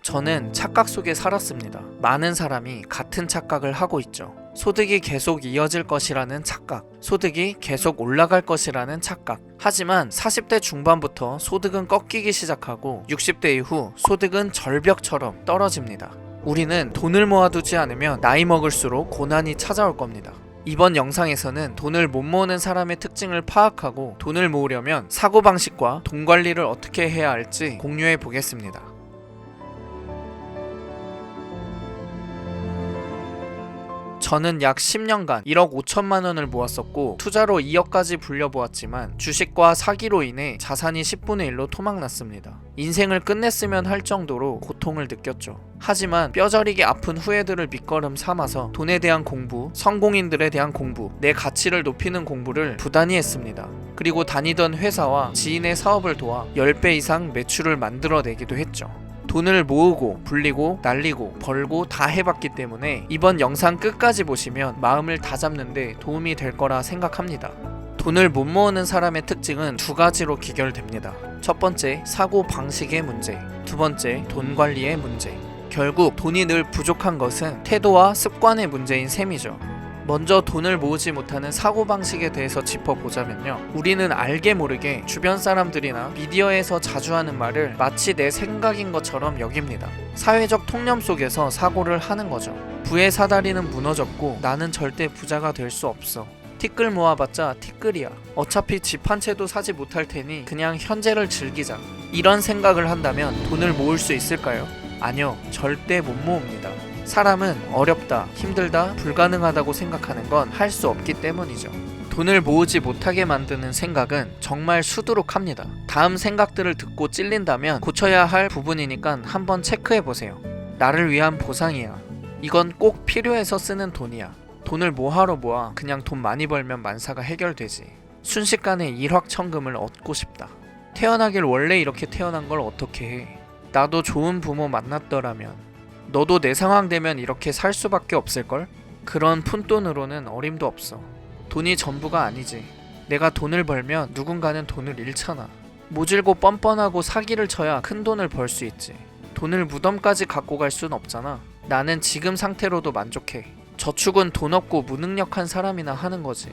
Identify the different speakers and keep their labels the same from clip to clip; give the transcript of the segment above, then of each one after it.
Speaker 1: 저는 착각 속에 살았습니다. 많은 사람이 같은 착각을 하고 있죠. 소득이 계속 이어질 것이라는 착각, 소득이 계속 올라갈 것이라는 착각. 하지만 40대 중반부터 소득은 꺾이기 시작하고 60대 이후 소득은 절벽처럼 떨어집니다. 우리는 돈을 모아두지 않으면 나이 먹을수록 고난이 찾아올 겁니다. 이번 영상에서는 돈을 못 모으는 사람의 특징을 파악하고 돈을 모으려면 사고방식과 돈 관리를 어떻게 해야 할지 공유해 보겠습니다. 저는 약 10년간 1억 5천만 원을 모았었고 투자로 2억까지 불려보았지만 주식과 사기로 인해 자산이 10분의 1로 토막났습니다. 인생을 끝냈으면 할 정도로 고통을 느꼈죠. 하지만 뼈저리게 아픈 후회들을 밑거름 삼아서 돈에 대한 공부, 성공인들에 대한 공부, 내 가치를 높이는 공부를 부단히 했습니다. 그리고 다니던 회사와 지인의 사업을 도와 10배 이상 매출을 만들어내기도 했죠. 돈을 모으고 불리고 날리고 벌고 다 해봤기 때문에 이번 영상 끝까지 보시면 마음을 다잡는데 도움이 될 거라 생각합니다. 돈을 못 모으는 사람의 특징은 두 가지로 귀결됩니다. 첫 번째, 사고 방식의 문제. 두 번째, 돈 관리의 문제. 결국 돈이 늘 부족한 것은 태도와 습관의 문제인 셈이죠. 먼저 돈을 모으지 못하는 사고방식에 대해서 짚어보자면요. 우리는 알게 모르게 주변 사람들이나 미디어에서 자주 하는 말을 마치 내 생각인 것처럼 여깁니다. 사회적 통념 속에서 사고를 하는 거죠. 부의 사다리는 무너졌고 나는 절대 부자가 될 수 없어. 티끌 모아봤자 티끌이야. 어차피 집 한 채도 사지 못할 테니 그냥 현재를 즐기자. 이런 생각을 한다면 돈을 모을 수 있을까요? 아니요, 절대 못 모읍니다. 사람은 어렵다, 힘들다, 불가능하다고 생각하는 건 할 수 없기 때문이죠. 돈을 모으지 못하게 만드는 생각은 정말 수두룩합니다. 다음 생각들을 듣고 찔린다면 고쳐야 할 부분이니까 한번 체크해보세요. 나를 위한 보상이야. 이건 꼭 필요해서 쓰는 돈이야. 돈을 뭐하러 모아? 그냥 돈 많이 벌면 만사가 해결되지. 순식간에 일확천금을 얻고 싶다. 태어나길 원래 이렇게 태어난 걸 어떻게 해? 나도 좋은 부모 만났더라면. 너도 내 상황 되면 이렇게 살 수밖에 없을걸? 그런 푼돈으로는 어림도 없어. 돈이 전부가 아니지. 내가 돈을 벌면 누군가는 돈을 잃잖아. 모질고 뻔뻔하고 사기를 쳐야 큰 돈을 벌 수 있지. 돈을 무덤까지 갖고 갈 순 없잖아. 나는 지금 상태로도 만족해. 저축은 돈 없고 무능력한 사람이나 하는 거지.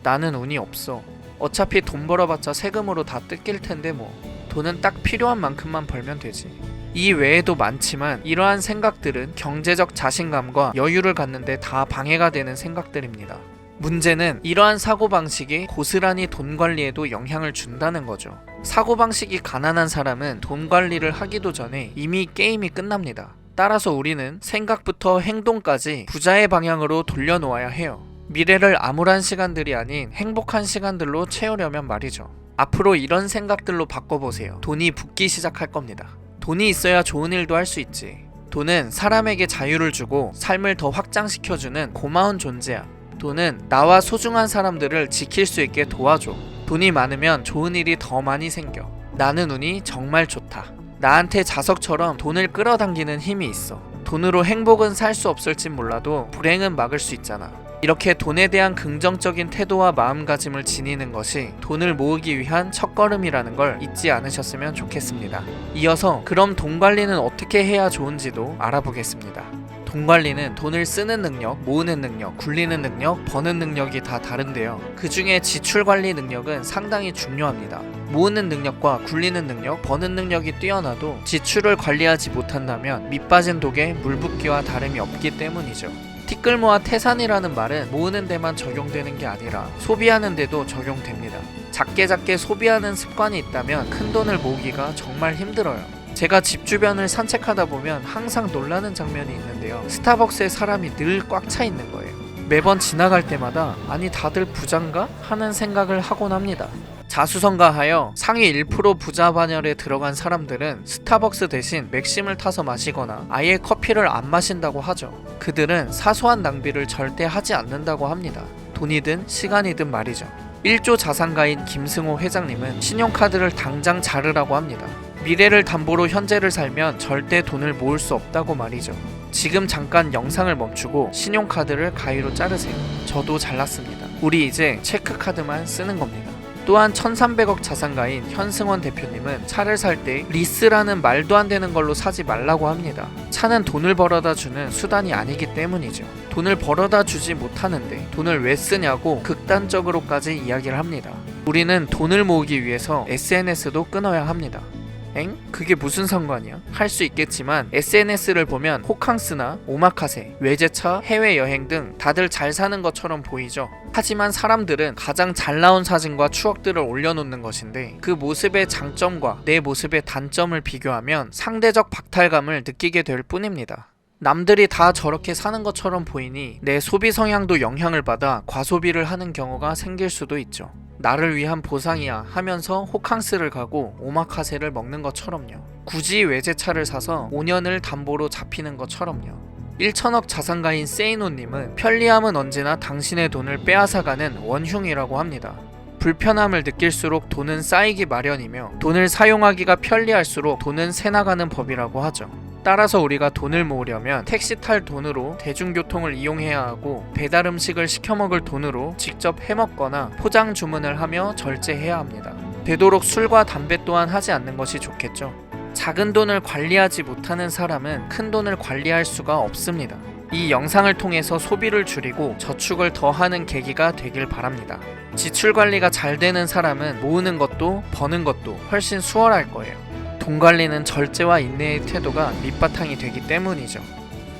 Speaker 1: 나는 운이 없어. 어차피 돈 벌어봤자 세금으로 다 뜯길 텐데 뭐. 돈은 딱 필요한 만큼만 벌면 되지. 이 외에도 많지만 이러한 생각들은 경제적 자신감과 여유를 갖는데 다 방해가 되는 생각들입니다. 문제는 이러한 사고방식이 고스란히 돈 관리에도 영향을 준다는 거죠. 사고방식이 가난한 사람은 돈 관리를 하기도 전에 이미 게임이 끝납니다. 따라서 우리는 생각부터 행동까지 부자의 방향으로 돌려놓아야 해요. 미래를 암울한 시간들이 아닌 행복한 시간들로 채우려면 말이죠. 앞으로 이런 생각들로 바꿔보세요. 돈이 붙기 시작할 겁니다. 돈이 있어야 좋은 일도 할 수 있지. 돈은 사람에게 자유를 주고 삶을 더 확장시켜주는 고마운 존재야. 돈은 나와 소중한 사람들을 지킬 수 있게 도와줘. 돈이 많으면 좋은 일이 더 많이 생겨. 나는 운이 정말 좋다. 나한테 자석처럼 돈을 끌어당기는 힘이 있어. 돈으로 행복은 살 수 없을진 몰라도 불행은 막을 수 있잖아. 이렇게 돈에 대한 긍정적인 태도와 마음가짐을 지니는 것이 돈을 모으기 위한 첫걸음이라는 걸 잊지 않으셨으면 좋겠습니다. 이어서 그럼 돈 관리는 어떻게 해야 좋은지도 알아보겠습니다. 돈 관리는 돈을 쓰는 능력, 모으는 능력, 굴리는 능력, 버는 능력이 다 다른데요. 그 중에 지출 관리 능력은 상당히 중요합니다. 모으는 능력과 굴리는 능력, 버는 능력이 뛰어나도 지출을 관리하지 못한다면 밑빠진 독에 물 붓기와 다름이 없기 때문이죠. 티끌 모아 태산이라는 말은 모으는 데만 적용되는 게 아니라 소비하는 데도 적용됩니다. 작게 소비하는 습관이 있다면 큰 돈을 모으기가 정말 힘들어요. 제가 집 주변을 산책하다 보면 항상 놀라는 장면이 있는데요. 스타벅스에 사람이 늘 꽉 차 있는 거예요. 매번 지나갈 때마다 아니 다들 부자인가? 하는 생각을 하곤 합니다. 자수성가하여 상위 1% 부자 반열에 들어간 사람들은 스타벅스 대신 맥심을 타서 마시거나 아예 커피를 안 마신다고 하죠. 그들은 사소한 낭비를 절대 하지 않는다고 합니다. 돈이든 시간이든 말이죠. 1조 자산가인 김승호 회장님은 신용카드를 당장 자르라고 합니다. 미래를 담보로 현재를 살면 절대 돈을 모을 수 없다고 말이죠. 지금 잠깐 영상을 멈추고 신용카드를 가위로 자르세요. 저도 잘랐습니다. 우리 이제 체크카드만 쓰는 겁니다. 또한 1300억 자산가인 현승원 대표님은 차를 살 때 리스라는 말도 안 되는 걸로 사지 말라고 합니다. 차는 돈을 벌어다 주는 수단이 아니기 때문이죠. 돈을 벌어다 주지 못하는데 돈을 왜 쓰냐고 극단적으로까지 이야기를 합니다. 우리는 돈을 모으기 위해서 SNS도 끊어야 합니다. 엥? 그게 무슨 상관이야? 할 수 있겠지만 SNS를 보면 호캉스나 오마카세, 외제차, 해외여행 등 다들 잘 사는 것처럼 보이죠. 하지만 사람들은 가장 잘 나온 사진과 추억들을 올려놓는 것인데 그 모습의 장점과 내 모습의 단점을 비교하면 상대적 박탈감을 느끼게 될 뿐입니다. 남들이 다 저렇게 사는 것처럼 보이니 내 소비 성향도 영향을 받아 과소비를 하는 경우가 생길 수도 있죠. 나를 위한 보상이야 하면서 호캉스를 가고 오마카세를 먹는 것처럼요. 굳이 외제차를 사서 5년을 담보로 잡히는 것처럼요. 1천억 자산가인 세이노님은 편리함은 언제나 당신의 돈을 빼앗아가는 원흉이라고 합니다. 불편함을 느낄수록 돈은 쌓이기 마련이며 돈을 사용하기가 편리할수록 돈은 새나가는 법이라고 하죠. 따라서 우리가 돈을 모으려면 택시 탈 돈으로 대중교통을 이용해야 하고 배달 음식을 시켜 먹을 돈으로 직접 해 먹거나 포장 주문을 하며 절제해야 합니다. 되도록 술과 담배 또한 하지 않는 것이 좋겠죠. 작은 돈을 관리하지 못하는 사람은 큰 돈을 관리할 수가 없습니다. 이 영상을 통해서 소비를 줄이고 저축을 더 하는 계기가 되길 바랍니다. 지출 관리가 잘 되는 사람은 모으는 것도 버는 것도 훨씬 수월할 거예요. 돈 관리는 절제와 인내의 태도가 밑바탕이 되기 때문이죠.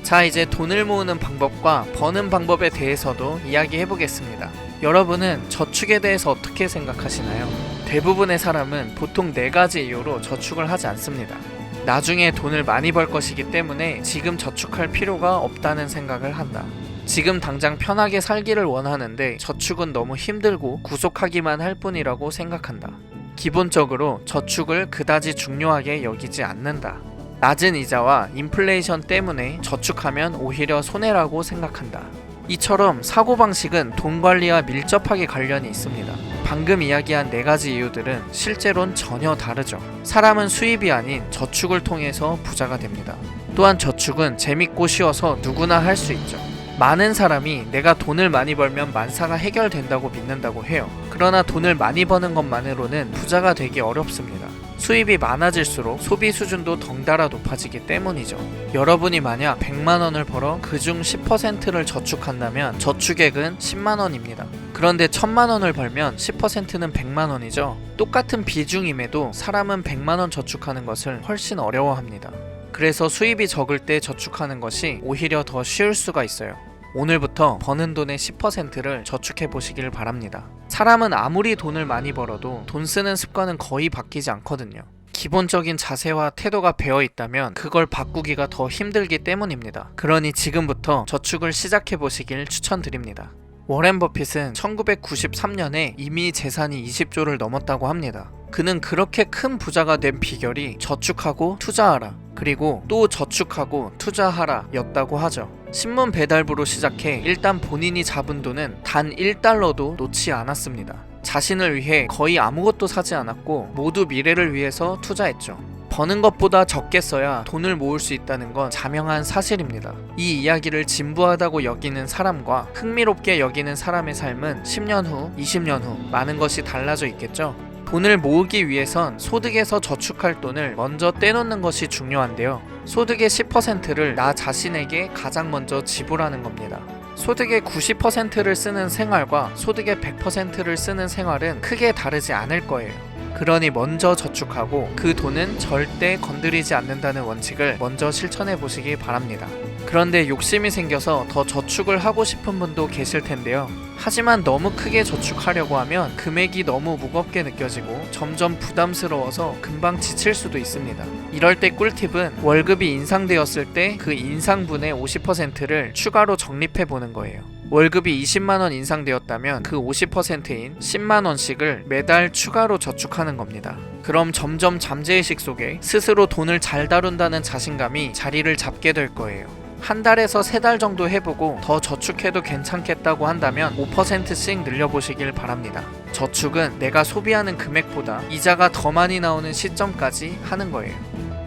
Speaker 1: 자, 이제 돈을 모으는 방법과 버는 방법에 대해서도 이야기해 보겠습니다. 여러분은 저축에 대해서 어떻게 생각하시나요? 대부분의 사람은 보통 4가지 이유로 저축을 하지 않습니다. 나중에 돈을 많이 벌 것이기 때문에 지금 저축할 필요가 없다는 생각을 한다. 지금 당장 편하게 살기를 원하는데 저축은 너무 힘들고 구속하기만 할 뿐이라고 생각한다. 기본적으로 저축을 그다지 중요하게 여기지 않는다. 낮은 이자와 인플레이션 때문에 저축하면 오히려 손해라고 생각한다. 이처럼 사고방식은 돈 관리와 밀접하게 관련이 있습니다. 방금 이야기한 4가지 이유들은 실제로는 전혀 다르죠. 사람은 수입이 아닌 저축을 통해서 부자가 됩니다. 또한 저축은 재밌고 쉬워서 누구나 할 수 있죠. 많은 사람이 내가 돈을 많이 벌면 만사가 해결된다고 믿는다고 해요. 그러나 돈을 많이 버는 것만으로는 부자가 되기 어렵습니다. 수입이 많아질수록 소비 수준도 덩달아 높아지기 때문이죠. 여러분이 만약 100만원을 벌어 그중 10%를 저축한다면 저축액은 10만원입니다. 그런데 1000만원을 벌면 10%는 100만원이죠. 똑같은 비중임에도 사람은 100만원 저축하는 것을 훨씬 어려워합니다. 그래서 수입이 적을 때 저축하는 것이 오히려 더 쉬울 수가 있어요. 오늘부터 버는 돈의 10%를 저축해 보시길 바랍니다. 사람은 아무리 돈을 많이 벌어도 돈 쓰는 습관은 거의 바뀌지 않거든요. 기본적인 자세와 태도가 배어 있다면 그걸 바꾸기가 더 힘들기 때문입니다. 그러니 지금부터 저축을 시작해 보시길 추천드립니다. 워렌 버핏은 1993년에 이미 재산이 20조를 넘었다고 합니다. 그는 그렇게 큰 부자가 된 비결이 저축하고 투자하라, 그리고 또 저축하고 투자하라 였다고 하죠. 신문 배달부로 시작해 일단 본인이 잡은 돈은 단 1달러도 놓지 않았습니다. 자신을 위해 거의 아무것도 사지 않았고 모두 미래를 위해서 투자했죠. 버는 것보다 적게 써야 돈을 모을 수 있다는 건 자명한 사실입니다. 이 이야기를 진부하다고 여기는 사람과 흥미롭게 여기는 사람의 삶은 10년 후, 20년 후 많은 것이 달라져 있겠죠. 돈을 모으기 위해선 소득에서 저축할 돈을 먼저 떼놓는 것이 중요한데요. 소득의 10%를 나 자신에게 가장 먼저 지불하는 겁니다. 소득의 90%를 쓰는 생활과 소득의 100%를 쓰는 생활은 크게 다르지 않을 거예요. 그러니 먼저 저축하고 그 돈은 절대 건드리지 않는다는 원칙을 먼저 실천해 보시기 바랍니다. 그런데 욕심이 생겨서 더 저축을 하고 싶은 분도 계실 텐데요. 하지만 너무 크게 저축하려고 하면 금액이 너무 무겁게 느껴지고 점점 부담스러워서 금방 지칠 수도 있습니다. 이럴 때 꿀팁은 월급이 인상되었을 때 그 인상분의 50%를 추가로 적립해 보는 거예요. 월급이 20만원 인상되었다면 그 50%인 10만원씩을 매달 추가로 저축하는 겁니다. 그럼 점점 잠재의식 속에 스스로 돈을 잘 다룬다는 자신감이 자리를 잡게 될 거예요. 한 달에서 3달 정도 해보고 더 저축해도 괜찮겠다고 한다면 5%씩 늘려보시길 바랍니다. 저축은 내가 소비하는 금액보다 이자가 더 많이 나오는 시점까지 하는 거예요.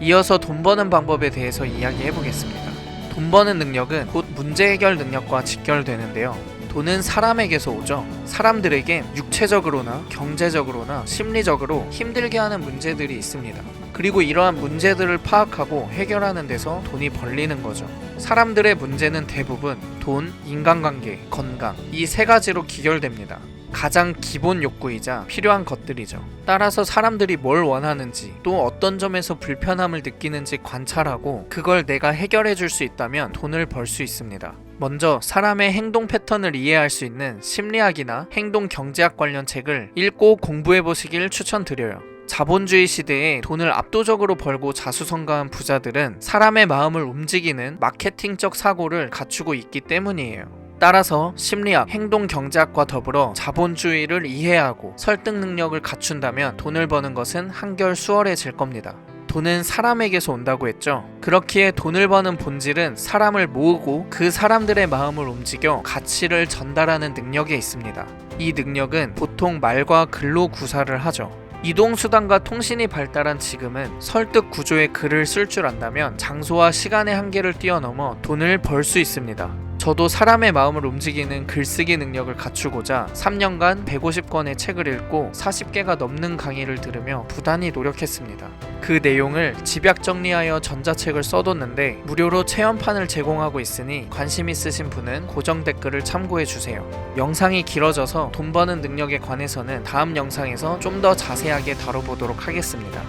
Speaker 1: 이어서 돈 버는 방법에 대해서 이야기해보겠습니다. 돈 버는 능력은 곧 문제 해결 능력과 직결되는데요. 돈은 사람에게서 오죠. 사람들에겐 육체적으로나 경제적으로나 심리적으로 힘들게 하는 문제들이 있습니다. 그리고 이러한 문제들을 파악하고 해결하는 데서 돈이 벌리는 거죠. 사람들의 문제는 대부분 돈, 인간관계, 건강 이 세 가지로 기결됩니다. 가장 기본 욕구이자 필요한 것들이죠. 따라서 사람들이 뭘 원하는지 또 어떤 점에서 불편함을 느끼는지 관찰하고 그걸 내가 해결해 줄 수 있다면 돈을 벌 수 있습니다. 먼저 사람의 행동 패턴을 이해할 수 있는 심리학이나 행동 경제학 관련 책을 읽고 공부해 보시길 추천드려요. 자본주의 시대에 돈을 압도적으로 벌고 자수성가한 부자들은 사람의 마음을 움직이는 마케팅적 사고를 갖추고 있기 때문이에요. 따라서 심리학, 행동 경제학과 더불어 자본주의를 이해하고 설득 능력을 갖춘다면 돈을 버는 것은 한결 수월해질 겁니다. 돈은 사람에게서 온다고 했죠. 그렇기에 돈을 버는 본질은 사람을 모으고 그 사람들의 마음을 움직여 가치를 전달하는 능력에 있습니다. 이 능력은 보통 말과 글로 구사를 하죠. 이동수단과 통신이 발달한 지금은 설득 구조의 글을 쓸 줄 안다면 장소와 시간의 한계를 뛰어넘어 돈을 벌 수 있습니다. 저도 사람의 마음을 움직이는 글쓰기 능력을 갖추고자 3년간 150권의 책을 읽고 40개가 넘는 강의를 들으며 부단히 노력했습니다. 그 내용을 집약 정리하여 전자책을 써뒀는데 무료로 체험판을 제공하고 있으니 관심 있으신 분은 고정 댓글을 참고해주세요. 영상이 길어져서 돈 버는 능력에 관해서는 다음 영상에서 좀 더 자세하게 다뤄보도록 하겠습니다.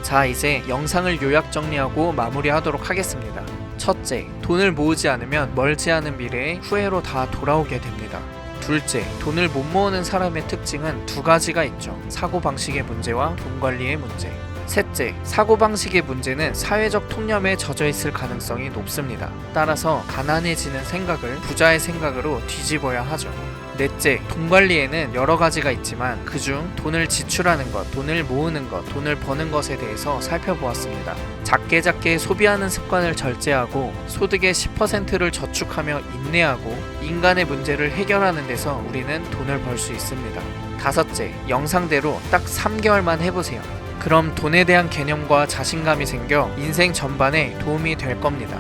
Speaker 1: 자, 이제 영상을 요약 정리하고 마무리하도록 하겠습니다. 첫째, 돈을 모으지 않으면 멀지 않은 미래에 후회로 다 돌아오게 됩니다. 둘째, 돈을 못 모으는 사람의 특징은 두 가지가 있죠. 사고방식의 문제와 돈 관리의 문제. 셋째, 사고방식의 문제는 사회적 통념에 젖어 있을 가능성이 높습니다. 따라서 가난해지는 생각을 부자의 생각으로 뒤집어야 하죠. 넷째, 돈 관리에는 여러 가지가 있지만 그중 돈을 지출하는 것, 돈을 모으는 것, 돈을 버는 것에 대해서 살펴보았습니다. 작게 소비하는 습관을 절제하고 소득의 10%를 저축하며 인내하고 인간의 문제를 해결하는 데서 우리는 돈을 벌 수 있습니다. 다섯째, 영상대로 딱 3개월만 해보세요. 그럼 돈에 대한 개념과 자신감이 생겨 인생 전반에 도움이 될 겁니다.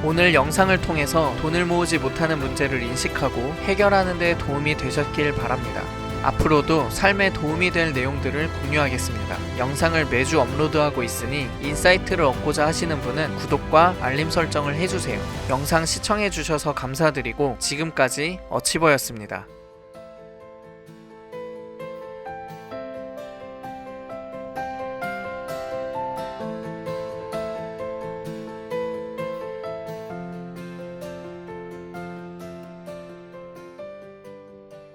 Speaker 1: 오늘 영상을 통해서 돈을 모으지 못하는 문제를 인식하고 해결하는 데 도움이 되셨길 바랍니다. 앞으로도 삶에 도움이 될 내용들을 공유하겠습니다. 영상을 매주 업로드하고 있으니 인사이트를 얻고자 하시는 분은 구독과 알림 설정을 해주세요. 영상 시청해주셔서 감사드리고 지금까지 어치버였습니다.